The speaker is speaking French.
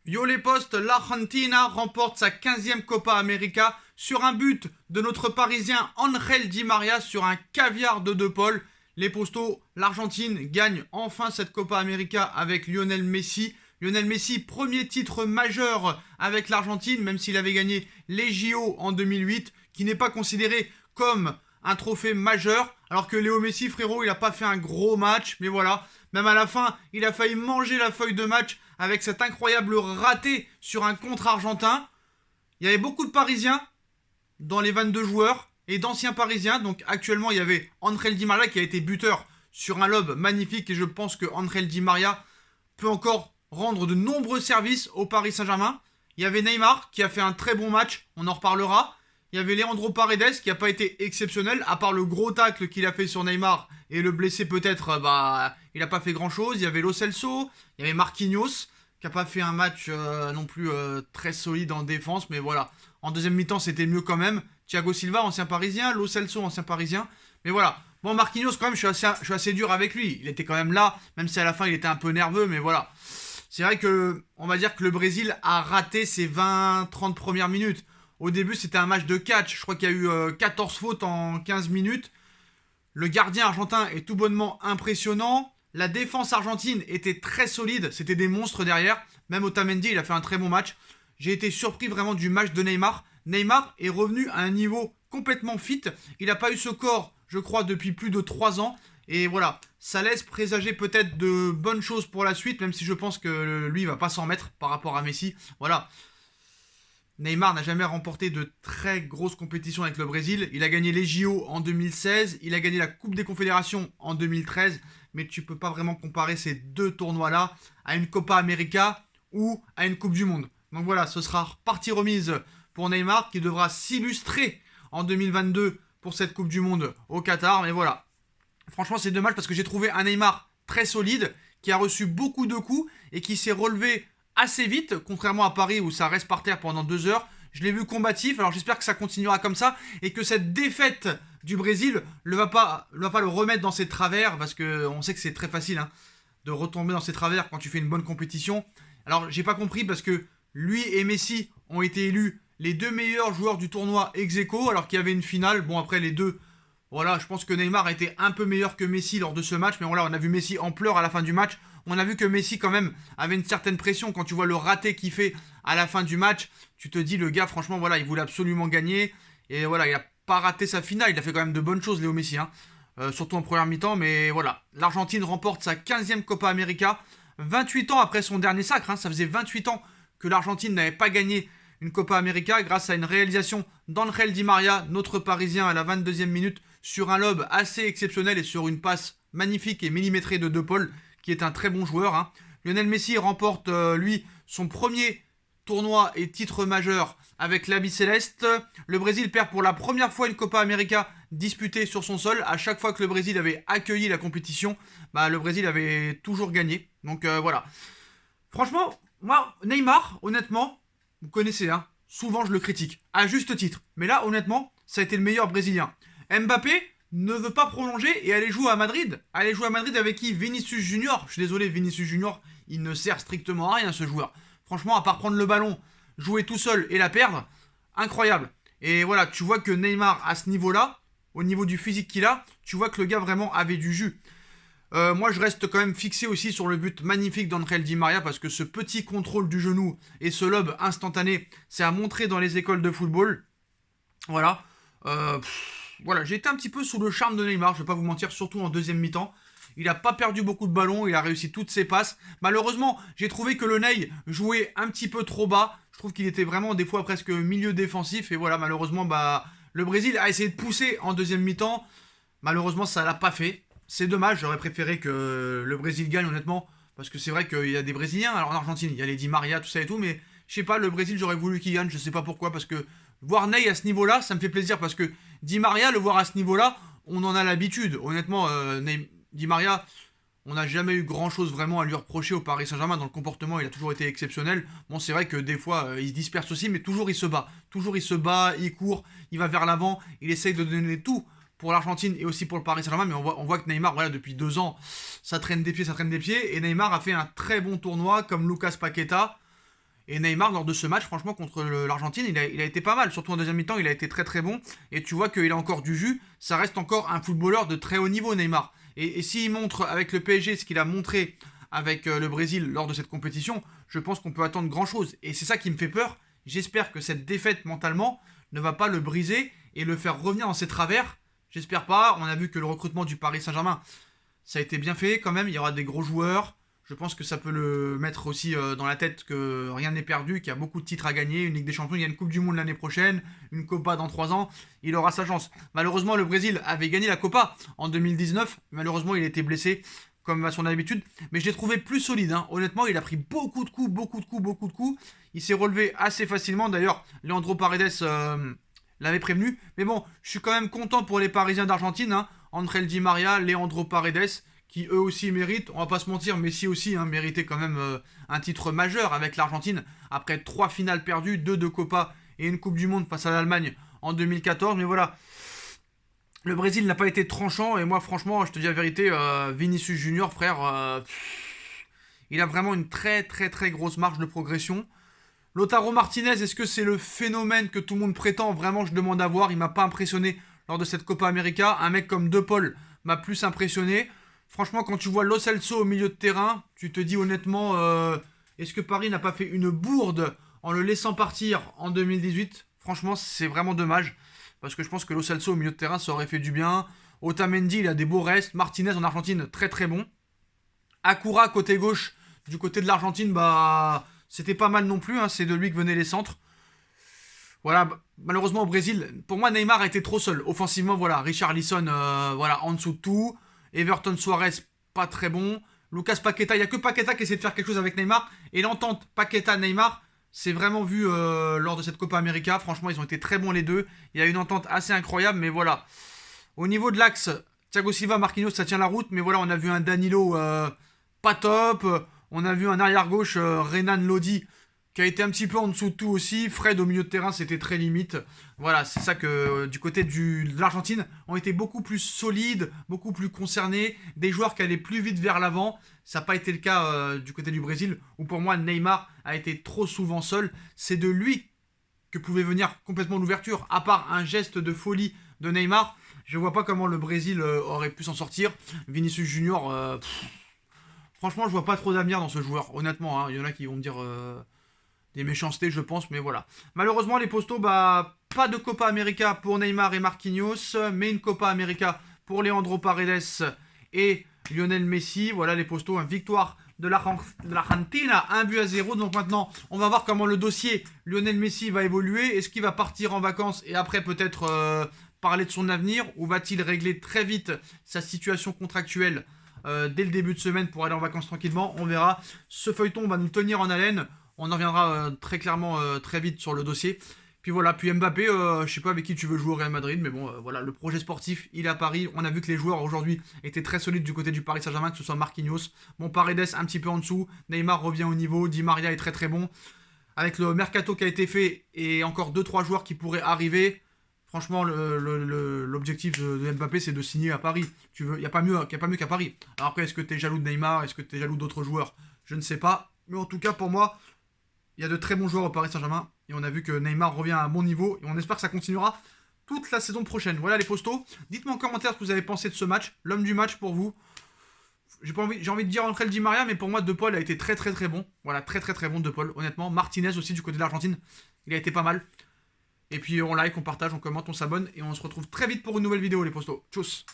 Yo les postes, l'Argentina remporte sa 15e Copa América sur un but de notre Parisien Ángel Di María sur un caviar de De Paul. Les postos, l'Argentine gagne enfin cette Copa América avec Lionel Messi. Lionel Messi, premier titre majeur avec l'Argentine, même s'il avait gagné les JO en 2008, qui n'est pas considéré comme un trophée majeur, alors que Léo Messi, frérot, il n'a pas fait un gros match, mais voilà, même à la fin, il a failli manger la feuille de match avec cet incroyable raté sur un contre argentin. Il y avait beaucoup de Parisiens dans les 22 joueurs et d'anciens Parisiens, donc actuellement il y avait Ángel Di María qui a été buteur sur un lob magnifique et je pense que Ángel Di María peut encore rendre de nombreux services au Paris Saint-Germain. Il y avait Neymar qui a fait un très bon match, on en reparlera. Il y avait Leandro Paredes qui n'a pas été exceptionnel, à part le gros tacle qu'il a fait sur Neymar et le blessé peut-être, il n'a pas fait grand-chose. Il y avait Lo Celso, il y avait Marquinhos qui n'a pas fait un match non plus très solide en défense, mais voilà. En deuxième mi-temps, c'était mieux quand même. Thiago Silva, ancien parisien, Lo Celso, ancien parisien, mais voilà. Bon, Marquinhos, quand même, je suis assez dur avec lui. Il était quand même là, même si à la fin, il était un peu nerveux, mais voilà. C'est vrai que, on va dire que le Brésil a raté ses 20-30 premières minutes. Au début, c'était un match de catch. Je crois qu'il y a eu 14 fautes en 15 minutes. Le gardien argentin est tout bonnement impressionnant. La défense argentine était très solide. C'était des monstres derrière. Même Otamendi, il a fait un très bon match. J'ai été surpris vraiment du match de Neymar. Neymar est revenu à un niveau complètement fit. Il n'a pas eu ce corps, je crois, depuis plus de 3 ans. Et voilà, ça laisse présager peut-être de bonnes choses pour la suite, même si je pense que lui, il va pas s'en mettre par rapport à Messi. Voilà. Neymar n'a jamais remporté de très grosses compétitions avec le Brésil. Il a gagné les JO en 2016, il a gagné la Coupe des Confédérations en 2013, mais tu peux pas vraiment comparer ces deux tournois-là à une Copa América ou à une Coupe du Monde. Donc voilà, ce sera partie remise pour Neymar qui devra s'illustrer en 2022 pour cette Coupe du Monde au Qatar. Mais voilà, franchement c'est dommage parce que j'ai trouvé un Neymar très solide qui a reçu beaucoup de coups et qui s'est relevé assez vite, contrairement à Paris où ça reste par terre pendant 2 heures. Je l'ai vu combatif, alors j'espère que ça continuera comme ça et que cette défaite du Brésil ne va pas le remettre dans ses travers, parce qu'on sait que c'est très facile de retomber dans ses travers quand tu fais une bonne compétition. Alors j'ai pas compris parce que lui et Messi ont été élus les deux meilleurs joueurs du tournoi ex aequo alors qu'il y avait une finale. Bon, après les deux, voilà, je pense que Neymar a été un peu meilleur que Messi lors de ce match, mais voilà, on a vu Messi en pleurs à la fin du match. On a vu que Messi quand même avait une certaine pression quand tu vois le raté qu'il fait à la fin du match. Tu te dis, le gars, franchement, voilà, il voulait absolument gagner. Et voilà, il a pas raté sa finale. Il a fait quand même de bonnes choses, Léo Messi, surtout en première mi-temps. Mais voilà, l'Argentine remporte sa 15e Copa América. 28 ans après son dernier sacre. Ça faisait 28 ans que l'Argentine n'avait pas gagné une Copa América grâce à une réalisation d'Ángel Di María, notre Parisien, à la 22e minute, sur un lob assez exceptionnel et sur une passe magnifique et millimétrée de De Paul, qui est un très bon joueur. Lionel Messi remporte, lui, son premier tournoi et titre majeur avec l'Albiceleste. Le Brésil perd pour la première fois une Copa América disputée sur son sol. À chaque fois que le Brésil avait accueilli la compétition, le Brésil avait toujours gagné. Donc voilà. Franchement, moi, Neymar, honnêtement, vous connaissez, souvent je le critique, à juste titre. Mais là, honnêtement, ça a été le meilleur Brésilien. Mbappé ne veut pas prolonger et aller jouer à Madrid. Aller jouer à Madrid avec qui? Vinicius Junior. Je suis désolé, Vinicius Junior, il ne sert strictement à rien, ce joueur. Franchement, à part prendre le ballon, jouer tout seul et la perdre, incroyable. Et voilà, tu vois que Neymar, à ce niveau-là, au niveau du physique qu'il a, tu vois que le gars vraiment avait du jus. Moi, je reste quand même fixé aussi sur le but magnifique d'Ángel Di María, parce que ce petit contrôle du genou et ce lob instantané, c'est à montrer dans les écoles de football. Voilà. Voilà, j'ai été un petit peu sous le charme de Neymar, je vais pas vous mentir, surtout en deuxième mi-temps. Il n'a pas perdu beaucoup de ballons, il a réussi toutes ses passes. Malheureusement, j'ai trouvé que le Ney jouait un petit peu trop bas. Je trouve qu'il était vraiment des fois presque milieu défensif. Et voilà, malheureusement, le Brésil a essayé de pousser en deuxième mi-temps. Malheureusement, ça l'a pas fait. C'est dommage, j'aurais préféré que le Brésil gagne, honnêtement. Parce que c'est vrai qu'il y a des Brésiliens. Alors en Argentine, il y a les Di Maria, tout ça et tout. Mais je sais pas, le Brésil, j'aurais voulu qu'il gagne. Je sais pas pourquoi. Parce que voir Ney à ce niveau-là, ça me fait plaisir. Parce que Di Maria, le voir à ce niveau-là, on en a l'habitude. Honnêtement, Di Maria, on n'a jamais eu grand chose vraiment à lui reprocher au Paris Saint-Germain. Dans le comportement, il a toujours été exceptionnel. Bon, c'est vrai que des fois, il se disperse aussi, mais toujours il se bat. Toujours il se bat, il court, il va vers l'avant, il essaye de donner tout pour l'Argentine et aussi pour le Paris Saint-Germain. Mais on voit que Neymar, voilà, depuis 2 ans, ça traîne des pieds, ça traîne des pieds. Et Neymar a fait un très bon tournoi, comme Lucas Paqueta. Et Neymar, lors de ce match, franchement, contre l'Argentine, il a été pas mal. Surtout en deuxième mi-temps, il a été très très bon. Et tu vois qu'il a encore du jus. Ça reste encore un footballeur de très haut niveau, Neymar. Et s'il montre avec le PSG ce qu'il a montré avec le Brésil lors de cette compétition, je pense qu'on peut attendre grand chose. Et c'est ça qui me fait peur. J'espère que cette défaite mentalement ne va pas le briser et le faire revenir dans ses travers. J'espère pas. On a vu que le recrutement du Paris Saint-Germain, ça a été bien fait quand même. Il y aura des gros joueurs. Je pense que ça peut le mettre aussi dans la tête que rien n'est perdu, qu'il y a beaucoup de titres à gagner, une Ligue des Champions, il y a une Coupe du Monde l'année prochaine, une Copa dans 3 ans, il aura sa chance. Malheureusement, le Brésil avait gagné la Copa en 2019, malheureusement il était blessé, comme à son habitude, mais je l'ai trouvé plus solide, hein. Honnêtement, il a pris beaucoup de coups, il s'est relevé assez facilement, d'ailleurs, Leandro Paredes l'avait prévenu, mais bon, je suis quand même content pour les Parisiens d'Argentine, hein. Angel Di Maria, Leandro Paredes, qui eux aussi méritent, on va pas se mentir, Messi aussi méritait quand même un titre majeur avec l'Argentine, après 3 finales perdues, 2 de Copa et une Coupe du Monde face à l'Allemagne en 2014, mais voilà, le Brésil n'a pas été tranchant, et moi franchement, je te dis la vérité, Vinicius Junior, frère, il a vraiment une très grosse marge de progression. Lautaro Martinez, est-ce que c'est le phénomène que tout le monde prétend? Vraiment, je demande à voir, il m'a pas impressionné lors de cette Copa América, un mec comme De Paul m'a plus impressionné. Franchement, quand tu vois Lo Celso au milieu de terrain, tu te dis honnêtement, est-ce que Paris n'a pas fait une bourde en le laissant partir en 2018? Franchement, c'est vraiment dommage. Parce que je pense que Lo Celso au milieu de terrain, ça aurait fait du bien. Otamendi, il a des beaux restes. Martinez en Argentine, très bon. Akura, côté gauche, du côté de l'Argentine, bah, c'était pas mal non plus. C'est de lui que venaient les centres. Voilà, malheureusement au Brésil, pour moi Neymar a été trop seul. Offensivement, voilà, Richarlison, voilà, en dessous de tout. Everton Suarez, pas très bon. Lucas Paqueta, il n'y a que Paqueta qui essaie de faire quelque chose avec Neymar. Et l'entente Paqueta-Neymar, c'est vraiment vu lors de cette Copa América. Franchement, ils ont été très bons les deux. Il y a une entente assez incroyable, mais voilà. Au niveau de l'axe, Thiago Silva, Marquinhos, ça tient la route. Mais voilà, on a vu un Danilo pas top. On a vu un arrière-gauche, Renan Lodi, qui a été un petit peu en dessous de tout aussi. Fred au milieu de terrain, c'était très limite. Voilà, c'est ça que du côté de l'Argentine, ont été beaucoup plus solides, beaucoup plus concernés, des joueurs qui allaient plus vite vers l'avant. Ça n'a pas été le cas du côté du Brésil, où pour moi Neymar a été trop souvent seul. C'est de lui que pouvait venir complètement l'ouverture, à part un geste de folie de Neymar. Je vois pas comment le Brésil aurait pu s'en sortir. Vinicius Junior, franchement, je vois pas trop d'avenir dans ce joueur, honnêtement. Il y en a qui vont me dire des méchancetés, je pense, mais voilà. Malheureusement, les postos, bah, pas de Copa América pour Neymar et Marquinhos, mais une Copa América pour Leandro Paredes et Lionel Messi. Voilà les postos, victoire de l'Argentine, 1-0. Donc maintenant, on va voir comment le dossier Lionel Messi va évoluer. Est-ce qu'il va partir en vacances et après peut-être parler de son avenir, ou va-t-il régler très vite sa situation contractuelle dès le début de semaine pour aller en vacances tranquillement? On verra. Ce feuilleton va nous tenir en haleine. On en reviendra très clairement très vite sur le dossier. Puis voilà, puis Mbappé, je sais pas avec qui tu veux jouer au Real Madrid, mais bon, voilà, le projet sportif, il est à Paris. On a vu que les joueurs aujourd'hui étaient très solides du côté du Paris Saint-Germain, que ce soit Marquinhos, bon, Paredes un petit peu en dessous, Neymar revient au niveau, Di Maria est très bon. Avec le mercato qui a été fait et encore 2-3 joueurs qui pourraient arriver, franchement, l'objectif de Mbappé, c'est de signer à Paris. Il n'y a pas mieux qu'à Paris. Alors après, est-ce que tu es jaloux de Neymar? Est-ce que tu es jaloux d'autres joueurs? Je ne sais pas. Mais en tout cas, pour moi, il y a de très bons joueurs au Paris Saint-Germain. Et on a vu que Neymar revient à un bon niveau. Et on espère que ça continuera toute la saison prochaine. Voilà les postos. Dites-moi en commentaire ce que vous avez pensé de ce match. L'homme du match pour vous. J'ai envie de dire Angel Di Maria, mais pour moi, De Paul a été très bon. Voilà, très bon De Paul, honnêtement. Martinez aussi du côté de l'Argentine. Il a été pas mal. Et puis on like, on partage, on commente, on s'abonne. Et on se retrouve très vite pour une nouvelle vidéo les postos. Tchuss.